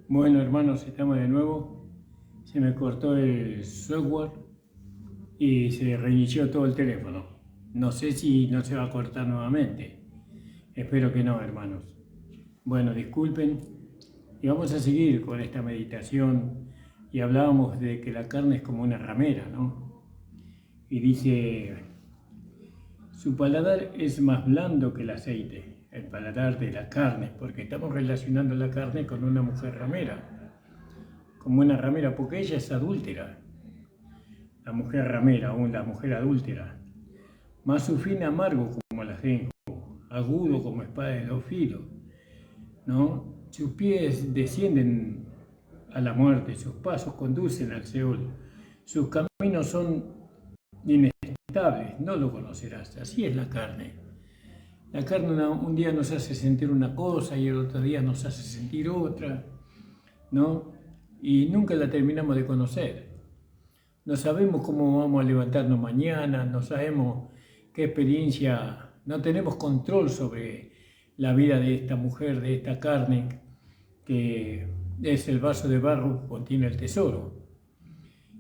Bueno, hermanos, estamos de nuevo. Se me cortó el software y se reinició todo el teléfono. No sé si no se va a cortar nuevamente. Espero que no, hermanos. Bueno, disculpen. Y vamos a seguir con esta meditación. Y hablábamos de que la carne es como una ramera, ¿no? Y dice, su paladar es más blando que el aceite, el paladar de la carne, porque estamos relacionando la carne con una mujer ramera, como una ramera, porque ella es adúltera, la mujer ramera o la mujer adúltera, más su fin amargo como el ajenjo, agudo como espada de dos filos, ¿no? Sus pies descienden a la muerte, sus pasos conducen al Seol, sus caminos son inestables, no lo conocerás, así es la carne. La carne un día nos hace sentir una cosa y el otro día nos hace sentir otra, ¿no? Y nunca la terminamos de conocer. No sabemos cómo vamos a levantarnos mañana, no sabemos qué experiencia, no tenemos control sobre la vida de esta mujer, de esta carne, que es el vaso de barro que contiene el tesoro.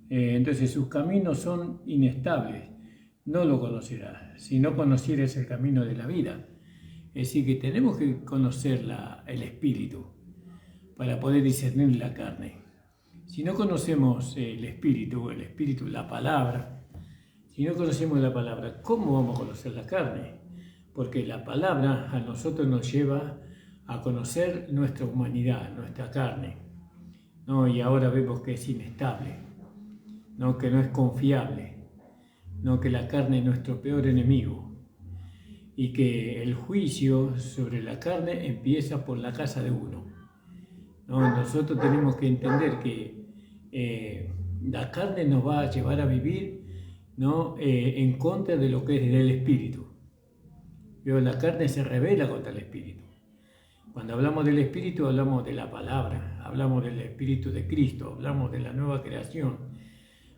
Entonces sus caminos son inestables, no lo conocerás, si no conocieres el camino de la vida. Es decir, que tenemos que conocer el espíritu para poder discernir la carne. Si no conocemos el espíritu, la palabra, si no conocemos la palabra, ¿cómo vamos a conocer la carne? Porque la palabra a nosotros nos lleva a conocer nuestra humanidad, nuestra carne, ¿no? Y ahora vemos que es inestable, ¿no? Que no es confiable, ¿no? Que la carne es nuestro peor enemigo y que el juicio sobre la carne empieza por la casa de uno, ¿no? Nosotros tenemos que entender que la carne nos va a llevar a vivir, ¿no? En contra de lo que es del espíritu. Pero la carne se rebela contra el espíritu. Cuando hablamos del espíritu hablamos de la palabra, hablamos del espíritu de Cristo, hablamos de la nueva creación,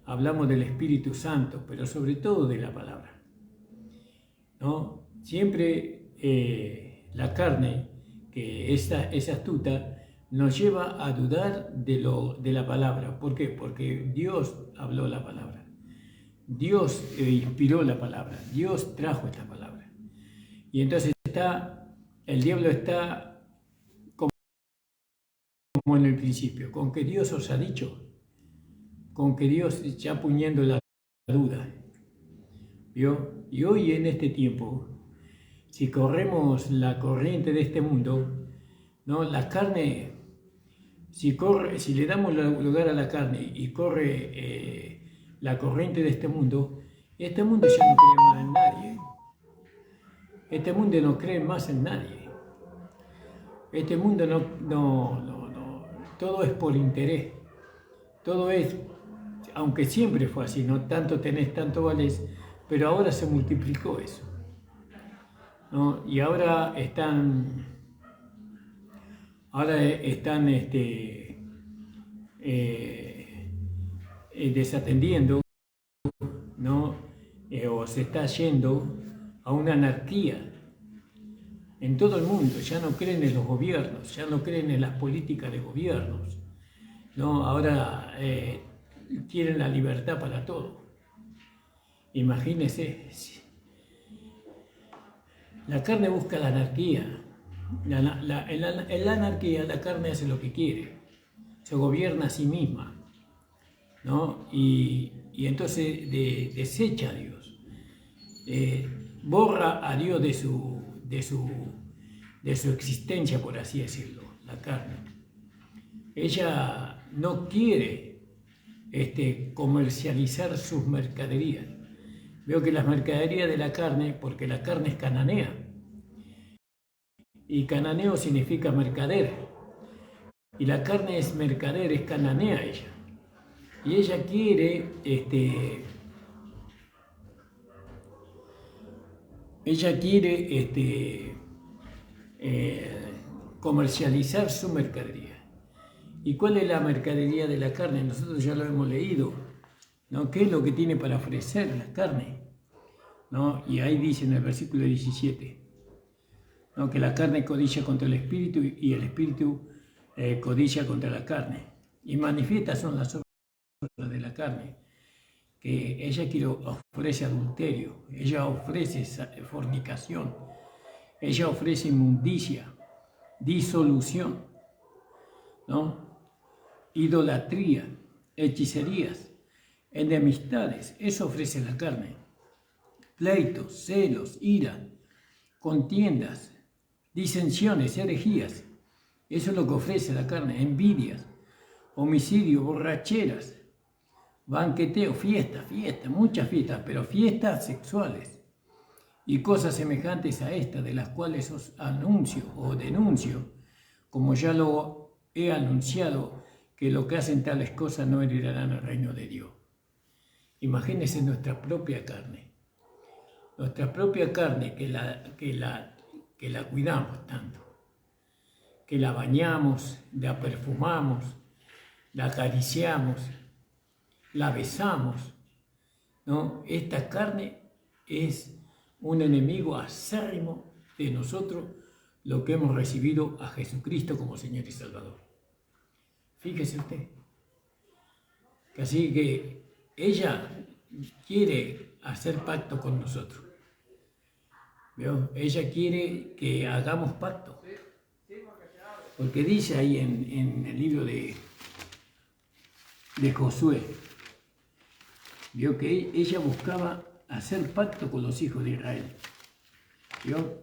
hablamos del Espíritu Santo, pero sobre todo de la palabra, ¿no? Siempre la carne, que es astuta, nos lleva a dudar de la palabra. ¿Por qué? Porque Dios habló la palabra. Dios inspiró la palabra. Dios trajo esta palabra. Y entonces el diablo está como en el principio, con que Dios os ha dicho, con que Dios ya poniendo la duda. ¿Vio? Y hoy en este tiempo, si corremos la corriente de este mundo, ¿no? La carne, si le damos lugar a la carne y corre la corriente de este mundo ya no cree más en nadie. Este mundo no cree más en nadie. Este mundo todo es por interés. Todo es, aunque siempre fue así, no tanto tenés, tanto valés, pero ahora se multiplicó eso, ¿no? Y ahora están desatendiendo, ¿no? O se está yendo a una anarquía en todo el mundo. Ya no creen en los gobiernos, ya no creen en las políticas de gobiernos, ¿no? Ahora quieren la libertad para todo. Imagínense, la carne busca la anarquía. En la anarquía la carne hace lo que quiere, se gobierna a sí misma, ¿no? Y entonces desecha a Dios, borra a Dios de su existencia, por así decirlo, la carne. Ella no quiere comercializar sus mercaderías. Veo que las mercaderías de la carne, porque la carne es cananea, y cananeo significa mercader, y la carne es mercader, es cananea ella, y ella quiere comercializar su mercadería. ¿Y cuál es la mercadería de la carne? Nosotros ya lo hemos leído, ¿no? ¿Qué es lo que tiene para ofrecer la carne? ¿No? Y ahí dice en el versículo 17, ¿no? Que la carne codicia contra el espíritu y el espíritu codicia contra la carne. Y manifiestas son las obras de la carne, que ella ofrece adulterio, ella ofrece fornicación, ella ofrece inmundicia, disolución, ¿no? Idolatría, hechicerías, enemistades, eso ofrece la carne. Pleitos, celos, ira, contiendas, disensiones, herejías, eso es lo que ofrece la carne, envidias, homicidio, borracheras, banqueteo, fiestas, muchas fiestas, pero fiestas sexuales y cosas semejantes a estas, de las cuales os anuncio o denuncio, como ya lo he anunciado, que lo que hacen tales cosas no heredarán el reino de Dios. Imagínense nuestra propia carne que la cuidamos tanto, que la bañamos, la perfumamos, la acariciamos, la besamos, ¿no? Esta carne es un enemigo acérrimo de nosotros, lo que hemos recibido a Jesucristo como Señor y Salvador. Fíjese usted. Así que ella quiere hacer pacto con nosotros. ¿Vio? Ella quiere que hagamos pacto. Porque dice ahí en el libro de Josué, vio que ella buscaba hacer pacto con los hijos de Israel. ¿Vio?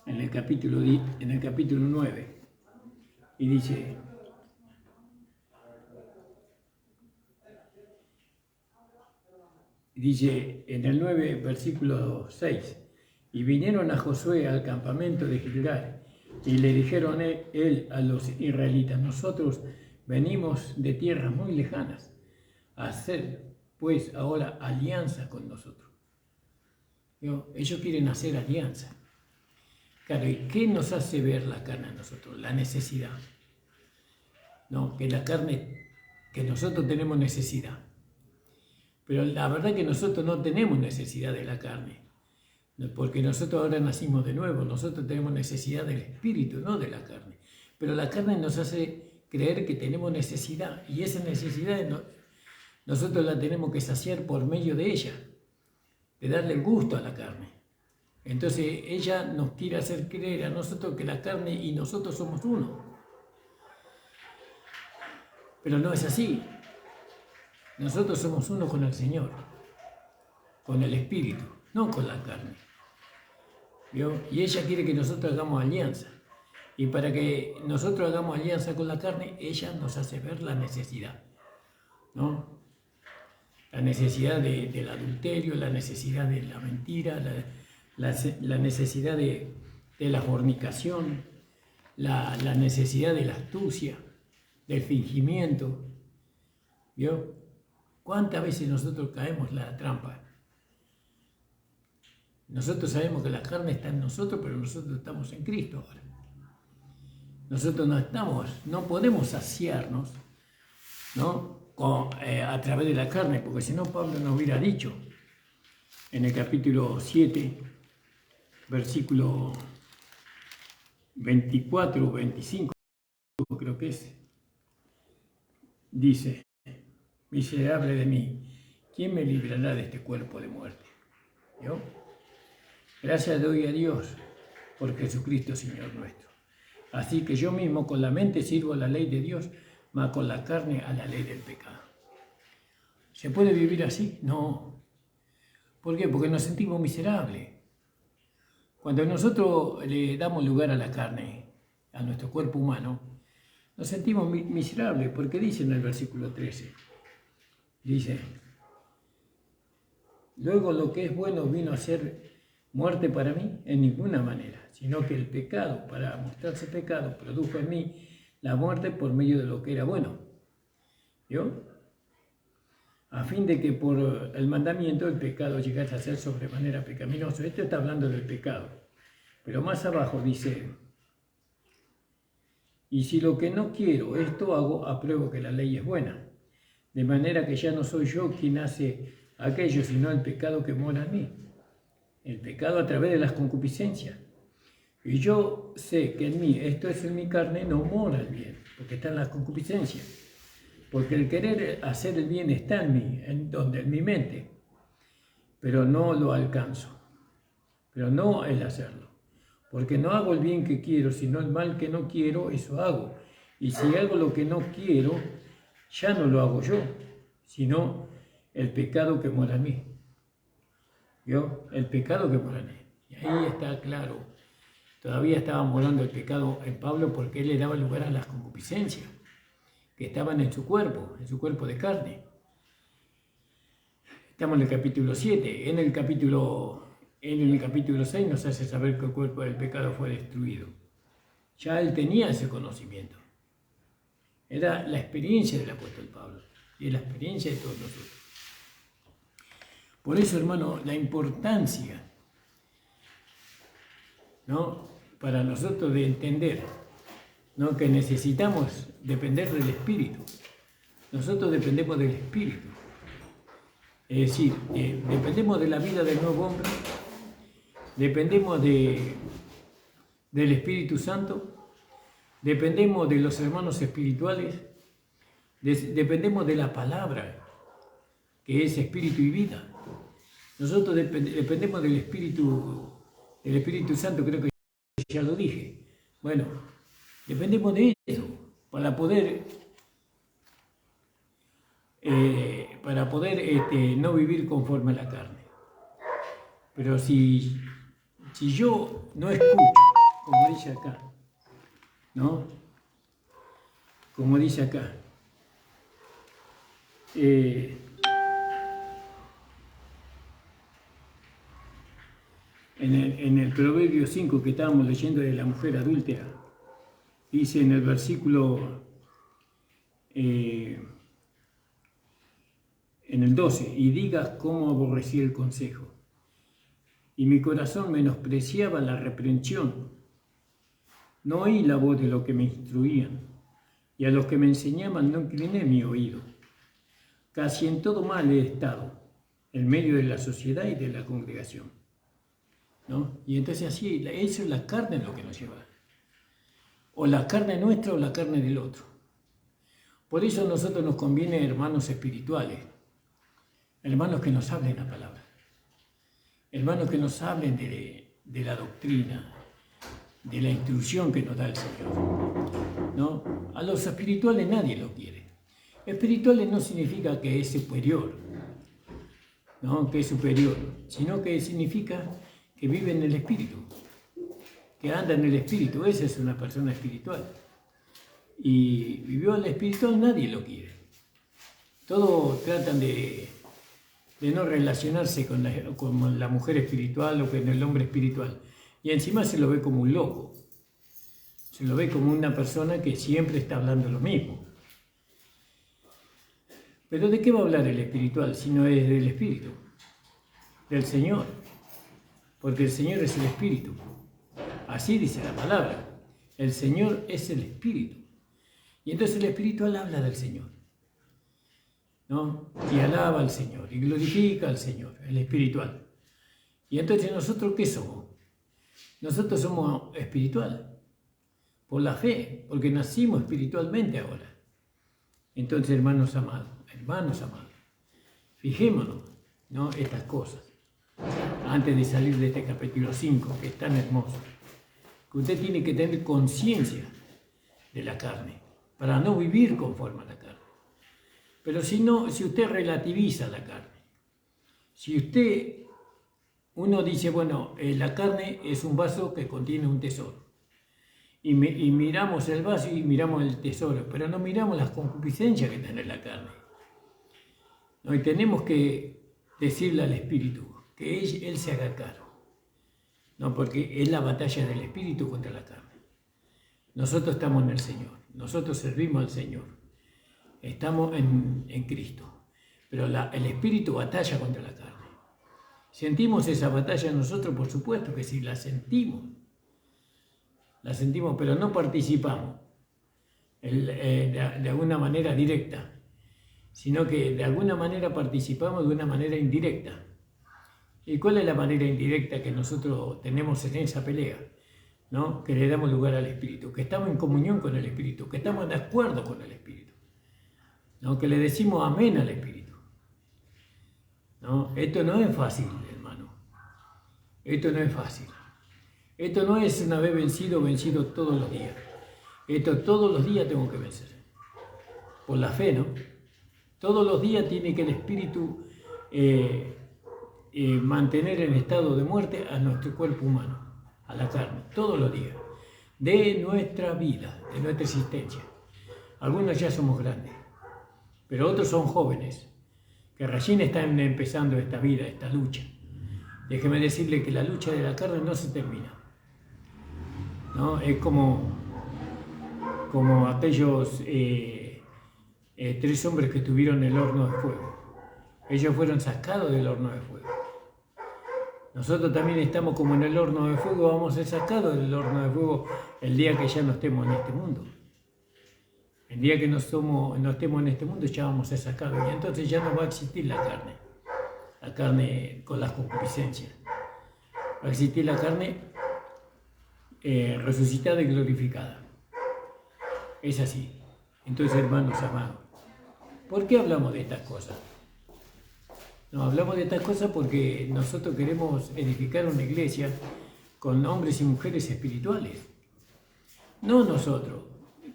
En el capítulo 9. Y dice en el 9, versículo 6, y vinieron a Josué al campamento de Gilgal, y le dijeron él a los israelitas, nosotros venimos de tierras muy lejanas a hacer pues ahora alianza con nosotros. Ellos quieren hacer alianza. Claro, ¿y qué nos hace ver la carne a nosotros? La necesidad. No, que la carne, que nosotros tenemos necesidad. Pero la verdad que nosotros no tenemos necesidad de la carne, porque nosotros ahora nacimos de nuevo, nosotros tenemos necesidad del espíritu, no de la carne. Pero la carne nos hace creer que tenemos necesidad, y esa necesidad nosotros la tenemos que saciar por medio de ella, de darle gusto a la carne. Entonces ella nos quiere hacer creer a nosotros que la carne y nosotros somos uno. Pero no es así. Nosotros somos uno con el Señor, con el Espíritu, no con la carne. ¿Vio? Y ella quiere que nosotros hagamos alianza. Y para que nosotros hagamos alianza con la carne, ella nos hace ver la necesidad, ¿no? La necesidad del adulterio, la necesidad de la mentira, la necesidad de la fornicación, la necesidad de la astucia, del fingimiento. ¿Vio? ¿Cuántas veces nosotros caemos en la trampa? Nosotros sabemos que la carne está en nosotros, pero nosotros estamos en Cristo ahora. Nosotros no podemos saciarnos, ¿no? A través de la carne, porque si no Pablo nos hubiera dicho en el capítulo 7, versículo 24 o 25, creo que es, dice, miserable de mí, ¿quién me librará de este cuerpo de muerte? ¿Yo? Gracias doy a Dios por Jesucristo Señor nuestro. Así que yo mismo con la mente sirvo a la ley de Dios, mas con la carne a la ley del pecado. ¿Se puede vivir así? No. ¿Por qué? Porque nos sentimos miserables. Cuando nosotros le damos lugar a la carne, a nuestro cuerpo humano, nos sentimos miserables, porque dice en el versículo 13, dice, luego lo que es bueno vino a ser muerte para mí en ninguna manera, sino que el pecado, para mostrarse pecado, produjo en mí la muerte por medio de lo que era bueno. ¿Vio? A fin de que por el mandamiento el pecado llegase a ser sobremanera pecaminoso. Esto está hablando del pecado. Pero más abajo dice, y si lo que no quiero, esto hago, apruebo que la ley es buena. De manera que ya no soy yo quien hace aquello, sino el pecado que mora en mí. El pecado a través de las concupiscencias. Y yo sé que en mí, esto es en mi carne, no mora el bien, porque está en la concupiscencia. Porque el querer hacer el bien está en mí, en mi mente, pero no lo alcanzo. Pero no el hacerlo. Porque no hago el bien que quiero, sino el mal que no quiero, eso hago. Y si hago lo que no quiero, ya no lo hago yo, sino el pecado que mora en mí. ¿Vio? El pecado que mora en mí. Y ahí está claro. Todavía estaba morando el pecado en Pablo porque él le daba lugar a las concupiscencias que estaban en su cuerpo de carne. Estamos en el capítulo 7. En el capítulo 6 nos hace saber que el cuerpo del pecado fue destruido. Ya él tenía ese conocimiento. Era la experiencia del apóstol Pablo y es la experiencia de todos nosotros. Por eso, hermano, la importancia, ¿no?, para nosotros de entender, ¿no?, que necesitamos depender del Espíritu. Nosotros dependemos del Espíritu. Es decir, dependemos de la vida del nuevo hombre, dependemos del Espíritu Santo, dependemos de los hermanos espirituales, dependemos de la palabra, que es espíritu y vida. Nosotros dependemos del Espíritu Santo, creo que ya lo dije. Bueno, dependemos de eso para poder no vivir conforme a la carne. Pero si yo no escucho, como dice acá, ¿no? Como dice acá, en el Proverbio 5 que estábamos leyendo de la mujer adúltera, dice en el versículo, en el 12, y digas cómo aborrecí el consejo, y mi corazón menospreciaba la reprensión. No oí la voz de los que me instruían, y a los que me enseñaban no incliné mi oído. Casi en todo mal he estado, en medio de la sociedad y de la congregación, ¿no? Y entonces así, eso es la carne lo que nos lleva. O la carne nuestra o la carne del otro. Por eso a nosotros nos conviene hermanos espirituales, hermanos que nos hablen la palabra, hermanos que nos hablen de la doctrina, de la instrucción que nos da el Señor, ¿no? A los espirituales nadie lo quiere. Espirituales no significa que es superior, ¿no?, que es superior, sino que significa que vive en el Espíritu, que anda en el Espíritu. Esa es una persona espiritual. Y vivió el espiritual, nadie lo quiere. Todos tratan de no relacionarse con la mujer espiritual o con el hombre espiritual. Y encima se lo ve como un loco. Se lo ve como una persona que siempre está hablando lo mismo. Pero ¿de qué va a hablar el espiritual si no es del Espíritu? Del Señor. Porque el Señor es el Espíritu. Así dice la palabra. El Señor es el Espíritu. Y entonces el espiritual habla del Señor, ¿no? Y alaba al Señor, y glorifica al Señor, el espiritual. Y entonces ¿nosotros qué somos? Nosotros somos espiritual, por la fe, porque nacimos espiritualmente ahora. Entonces, hermanos amados, fijémonos, ¿no?, estas cosas, antes de salir de este capítulo 5, que es tan hermoso, que usted tiene que tener conciencia de la carne, para no vivir conforme a la carne. Pero si usted relativiza la carne, si uno dice, bueno, la carne es un vaso que contiene un tesoro, y miramos el vaso y miramos el tesoro, pero no miramos las concupiscencias que tiene la carne. ¿No? Y tenemos que decirle al Espíritu que Él se haga cargo, ¿no?, porque es la batalla del Espíritu contra la carne. Nosotros estamos en el Señor. Nosotros servimos al Señor, estamos en Cristo, pero el Espíritu batalla contra la carne. ¿Sentimos esa batalla nosotros? Por supuesto que sí, la sentimos, pero no participamos de alguna manera directa, sino que de alguna manera participamos de una manera indirecta. ¿Y cuál es la manera indirecta que nosotros tenemos en esa pelea? ¿no? Que le damos lugar al Espíritu, que estamos en comunión con el Espíritu, que estamos de acuerdo con el Espíritu, ¿no? Que le decimos amén al Espíritu, ¿no? Esto no es fácil, hermano. Esto no es fácil. Esto no es una vez vencido todos los días. Esto todos los días tengo que vencer. Por la fe, ¿no? Todos los días tiene que el Espíritu mantener en estado de muerte a nuestro cuerpo humano, a la carne, todos los días, de nuestra vida, de nuestra existencia. Algunos ya somos grandes, pero otros son jóvenes, que recién están empezando esta vida, esta lucha. Déjeme decirle que la lucha de la carne no se termina, ¿no? Es como aquellos 3 hombres que estuvieron en el horno de fuego. Ellos fueron sacados del horno de fuego. Nosotros también estamos como en el horno de fuego, vamos a ser sacados del horno de fuego el día que ya no estemos en este mundo. El día que no estemos en este mundo ya vamos a ser sacados y entonces ya no va a existir la carne con las concupiscencias. Va a existir la carne resucitada y glorificada. Es así. Entonces, hermanos amados, ¿por qué hablamos de estas cosas? No, hablamos de estas cosas porque nosotros queremos edificar una iglesia con hombres y mujeres espirituales. No nosotros.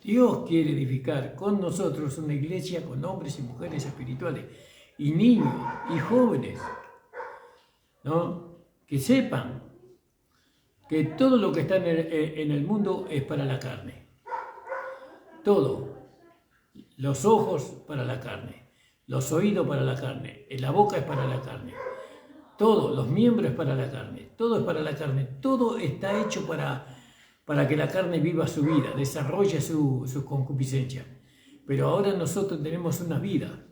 Dios quiere edificar con nosotros una iglesia con hombres y mujeres espirituales. Y niños y jóvenes, ¿no? Que sepan que todo lo que está en el mundo es para la carne. Todo. Los ojos para la carne. Los oídos para la carne, la boca es para la carne, todo, los miembros es para la carne, todo es para la carne, todo está hecho para que la carne viva su vida, desarrolle su concupiscencia. Pero ahora nosotros tenemos una vida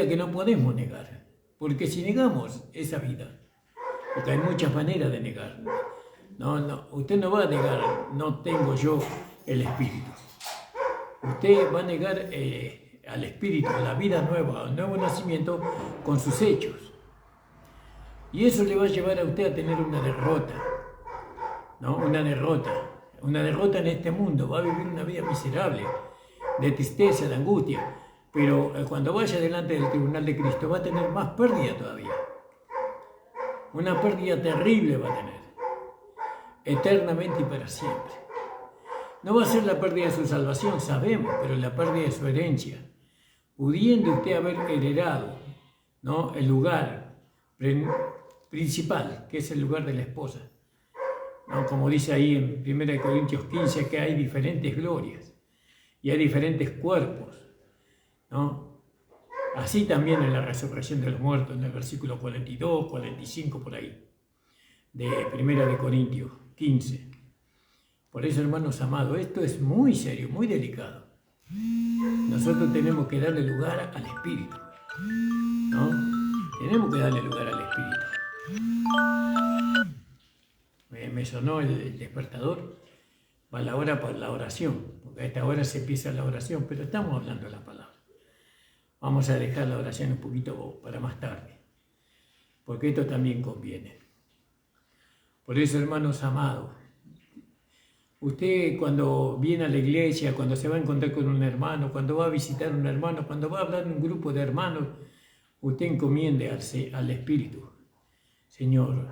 que no podemos negar, porque si negamos esa vida, porque hay muchas maneras de negar, no, usted no va a negar, no tengo yo el Espíritu, usted va a negar al Espíritu, a la vida nueva, al nuevo nacimiento, con sus hechos. Y eso le va a llevar a usted a tener una derrota, ¿no? Una derrota en este mundo. Va a vivir una vida miserable, de tristeza, de angustia. Pero cuando vaya delante del tribunal de Cristo va a tener más pérdida todavía. Una pérdida terrible va a tener, eternamente y para siempre. No va a ser la pérdida de su salvación, sabemos, pero la pérdida de su herencia. Pudiendo usted haber heredado, ¿no?, el lugar principal, que es el lugar de la esposa, ¿no? Como dice ahí en 1 Corintios 15, que hay diferentes glorias y hay diferentes cuerpos, ¿no? Así también en la resurrección de los muertos, en el versículo 42, 45, por ahí, de 1 Corintios 15. Por eso, hermanos amados, esto es muy serio, muy delicado. Nosotros tenemos que darle lugar al Espíritu, ¿no? Tenemos que darle lugar al Espíritu. Me sonó el despertador para la hora para la oración, porque a esta hora se empieza la oración, pero estamos hablando de la palabra. Vamos a dejar la oración un poquito para más tarde, porque esto también conviene. Por eso, hermanos amados, usted cuando viene a la iglesia, cuando se va a encontrar con un hermano, cuando va a visitar a un hermano, cuando va a hablar en un grupo de hermanos, usted encomiende al Espíritu. Señor,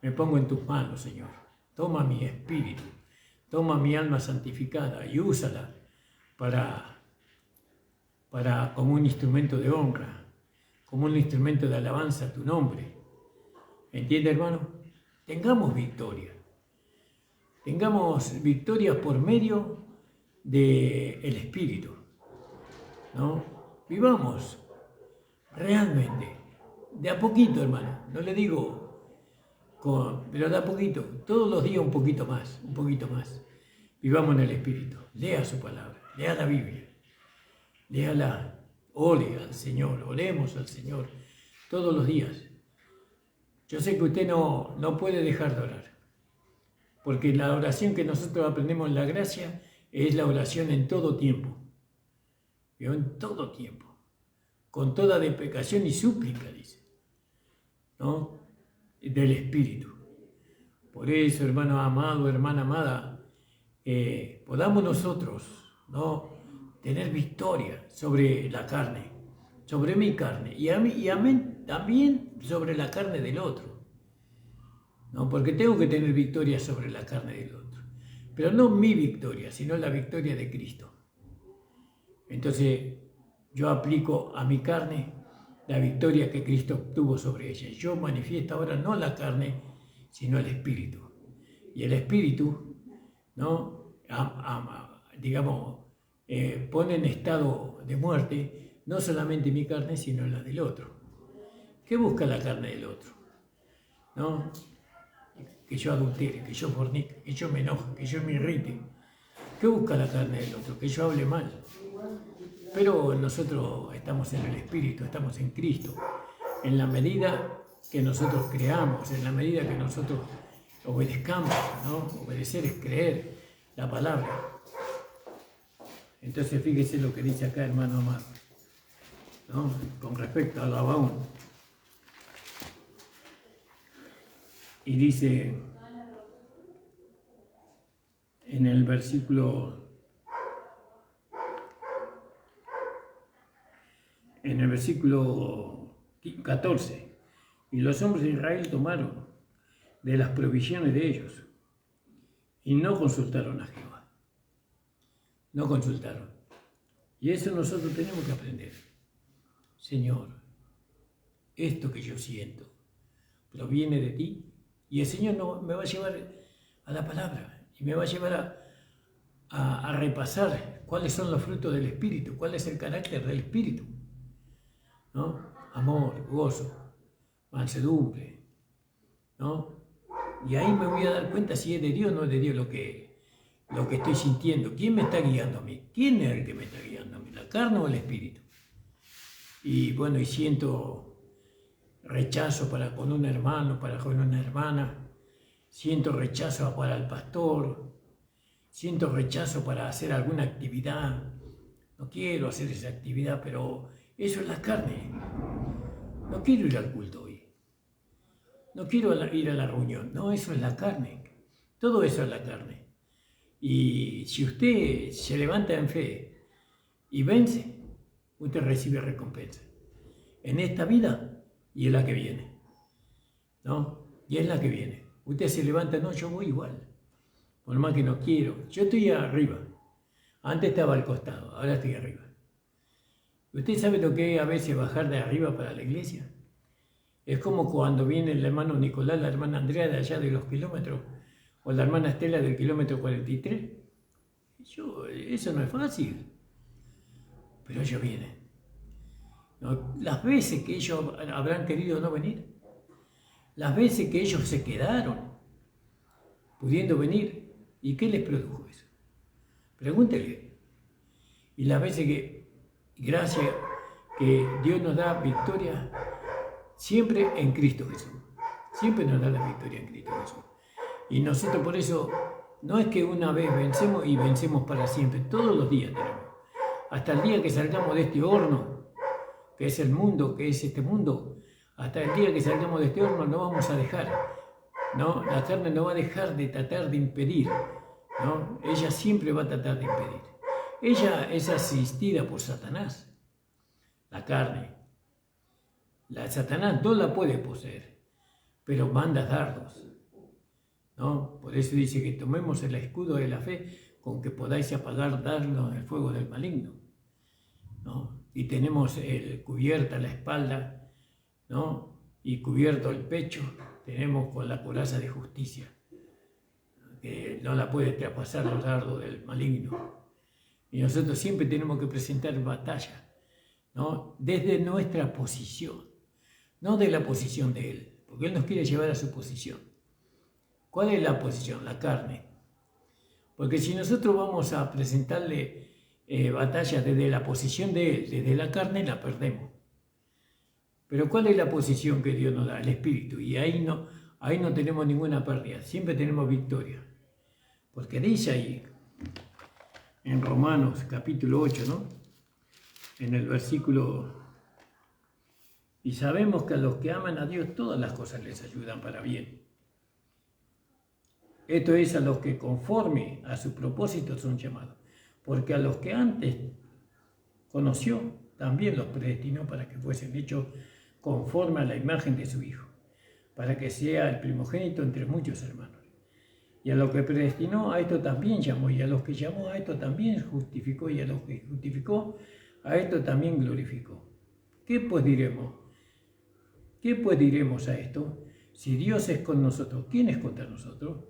me pongo en tus manos, Señor. Toma mi espíritu, toma mi alma santificada y úsala como un instrumento de honra, como un instrumento de alabanza a tu nombre. ¿Entiende, hermano? Tengamos victoria. Tengamos victorias por medio del Espíritu, ¿no? Vivamos realmente, de a poquito, hermano, no le digo, pero de a poquito, todos los días un poquito más. Vivamos en el Espíritu, lea su palabra, lea la Biblia, léala, ore al Señor, oremos al Señor todos los días. Yo sé que usted no puede dejar de orar, porque la oración que nosotros aprendemos en la gracia es la oración en todo tiempo. ¿Vio? En todo tiempo. Con toda deprecación y súplica, dice, ¿no?, del Espíritu. Por eso, hermano amado, hermana amada, podamos nosotros, ¿no?, tener victoria sobre la carne, sobre mi carne, también sobre la carne del otro, ¿no? Porque tengo que tener victoria sobre la carne del otro, pero no mi victoria, sino la victoria de Cristo. Entonces, yo aplico a mi carne la victoria que Cristo obtuvo sobre ella. Yo manifiesto ahora no la carne, sino el Espíritu. Y el Espíritu, ¿no?, digamos, pone en estado de muerte no solamente mi carne, sino la del otro. ¿Qué busca la carne del otro? ¿No? Que yo adultere, que yo fornique, que yo me enoje, que yo me irrite. ¿Qué busca la carne del otro? Que yo hable mal. Pero nosotros estamos en el Espíritu, estamos en Cristo. En la medida que nosotros creamos, en la medida que nosotros obedezcamos, ¿no? Obedecer es creer la palabra. Entonces fíjese lo que dice acá, hermano amado, ¿no?, con respecto a Gabaón. Y dice en el versículo 14, y los hombres de Israel tomaron de las provisiones de ellos y no consultaron a Jehová. No consultaron. Y eso nosotros tenemos que aprender. Señor, esto que yo siento proviene de ti, y el Señor me va a llevar a la palabra y me va a llevar a repasar cuáles son los frutos del Espíritu, cuál es el carácter del Espíritu, ¿no? Amor, gozo, mansedumbre, ¿no? Y ahí me voy a dar cuenta si es de Dios o no es de Dios lo que estoy sintiendo. ¿Quién me está guiando a mí? ¿Quién es el que me está guiando a mí? ¿La carne o el Espíritu? Y bueno, y siento rechazo para con un hermano, para con una hermana. Siento rechazo para el pastor. Siento rechazo para hacer alguna actividad. No quiero hacer esa actividad, pero eso es la carne. No quiero ir al culto hoy. No quiero ir a la reunión. No, eso es la carne. Todo eso es la carne. Y si usted se levanta en fe y vence, usted recibe recompensa. En esta vida y en la que viene. ¿No? Y en la que viene. Usted se levanta, no, yo voy igual. Por más que no quiero. Yo estoy arriba. Antes estaba al costado, ahora estoy arriba. ¿Usted sabe lo que es a veces bajar de arriba para la iglesia? Es como cuando viene el hermano Nicolás, la hermana Andrea de allá de los kilómetros, o la hermana Estela del kilómetro 43. Eso no es fácil. Pero ellos vienen. ¿No? Las veces que ellos habrán querido no venir, las veces que ellos se quedaron pudiendo venir, ¿y qué les produjo eso? Pregúntele. Y las veces que, gracias que Dios nos da victoria, siempre en Cristo Jesús. Siempre nos da la victoria en Cristo Jesús. Y nosotros por eso, no es que una vez vencemos y vencemos para siempre, todos los días tenemos. Hasta el día que salgamos de este horno, que es el mundo, que es este mundo, hasta el día que salgamos de este horno no vamos a dejar, ¿no? La carne no va a dejar de tratar de impedir, ¿no? Ella siempre va a tratar de impedir. Ella es asistida por Satanás, la carne. Satanás no la puede poseer, pero manda dardos, ¿no? Por eso dice que tomemos el escudo de la fe con que podáis apagar dardos en el fuego del maligno, ¿no? Y tenemos cubierta la espalda, ¿no? Y cubierto el pecho, tenemos con la coraza de justicia, que no la puede traspasar los dardos del maligno. Y nosotros siempre tenemos que presentar batalla, ¿no? Desde nuestra posición, no de la posición de Él, porque Él nos quiere llevar a su posición. ¿Cuál es la posición? La carne. Porque si nosotros vamos a presentarle batalla desde la posición de Él, desde la carne, la perdemos. Pero ¿cuál es la posición que Dios nos da? El Espíritu. Y ahí no tenemos ninguna pérdida, siempre tenemos victoria. Porque dice ahí, en Romanos capítulo 8, ¿no? En el versículo, y sabemos que a los que aman a Dios todas las cosas les ayudan para bien. Esto es a los que conforme a su propósito son llamados. Porque a los que antes conoció, también los predestinó para que fuesen hechos conforme a la imagen de su Hijo, para que sea el primogénito entre muchos hermanos. Y a los que predestinó, a esto también llamó, y a los que llamó, a esto también justificó, y a los que justificó, a esto también glorificó. ¿Qué pues diremos? ¿Qué pues diremos a esto? Si Dios es con nosotros, ¿quién es contra nosotros?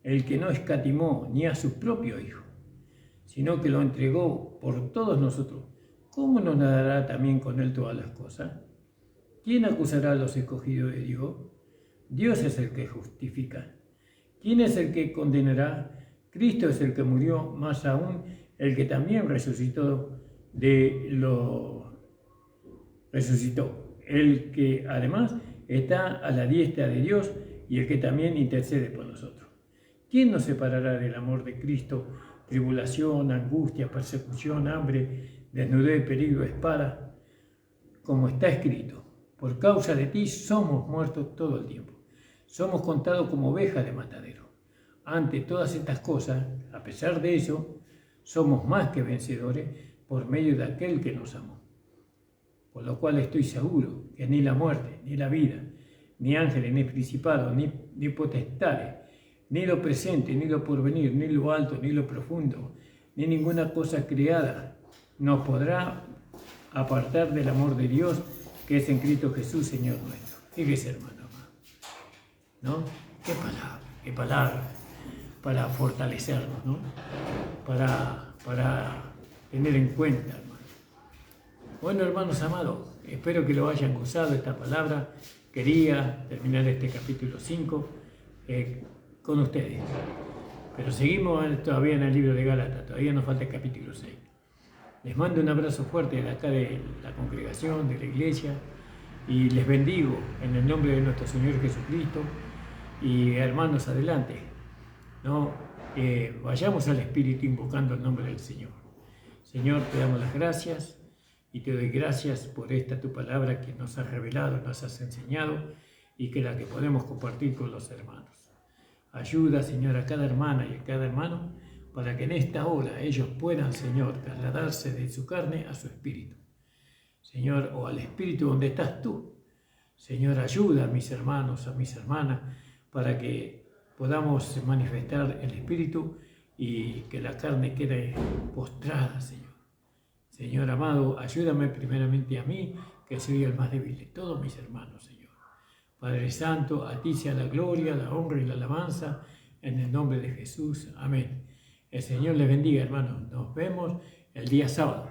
El que no escatimó ni a su propio Hijo, sino que lo entregó por todos nosotros, ¿cómo nos dará también con él todas las cosas? ¿Quién acusará a los escogidos de Dios? Dios es el que justifica. ¿Quién es el que condenará? Cristo es el que murió, más aún el que también resucitó, el que además está a la diestra de Dios y el que también intercede por nosotros. ¿Quién nos separará del amor de Cristo? Tribulación, angustia, persecución, hambre, desnudez, peligro, espada. Como está escrito, por causa de ti somos muertos todo el tiempo. Somos contados como ovejas de matadero. Ante todas estas cosas, a pesar de eso, somos más que vencedores por medio de aquel que nos amó. Por lo cual estoy seguro que ni la muerte, ni la vida, ni ángeles, ni principados, ni potestades, ni lo presente, ni lo porvenir, ni lo alto, ni lo profundo, ni ninguna cosa creada nos podrá apartar del amor de Dios que es en Cristo Jesús, Señor nuestro. Fíjese, hermano, ¿no? Qué palabra para fortalecernos, ¿no? Para tener en cuenta, hermano. Bueno, hermanos amados, espero que lo hayan gozado esta palabra. Quería terminar este capítulo 5 con ustedes. Pero seguimos todavía en el libro de Gálatas, todavía nos falta el capítulo 6. Les mando un abrazo fuerte de acá de la congregación, de la iglesia, y les bendigo en el nombre de nuestro Señor Jesucristo. Y hermanos, adelante, ¿no? Vayamos al Espíritu invocando el nombre del Señor. Señor, te damos las gracias y te doy gracias por esta tu palabra que nos has revelado, nos has enseñado y que la que podemos compartir con los hermanos. Ayuda, Señor, a cada hermana y a cada hermano para que en esta hora ellos puedan, Señor, trasladarse de su carne a su espíritu. Señor, o al espíritu donde estás tú. Señor, ayuda a mis hermanos, a mis hermanas, para que podamos manifestar el espíritu y que la carne quede postrada, Señor. Señor amado, ayúdame primeramente a mí, que soy el más débil de todos mis hermanos, Señor. Padre Santo, a ti sea la gloria, la honra y la alabanza, en el nombre de Jesús. Amén. El Señor les bendiga, hermanos. Nos vemos el día sábado.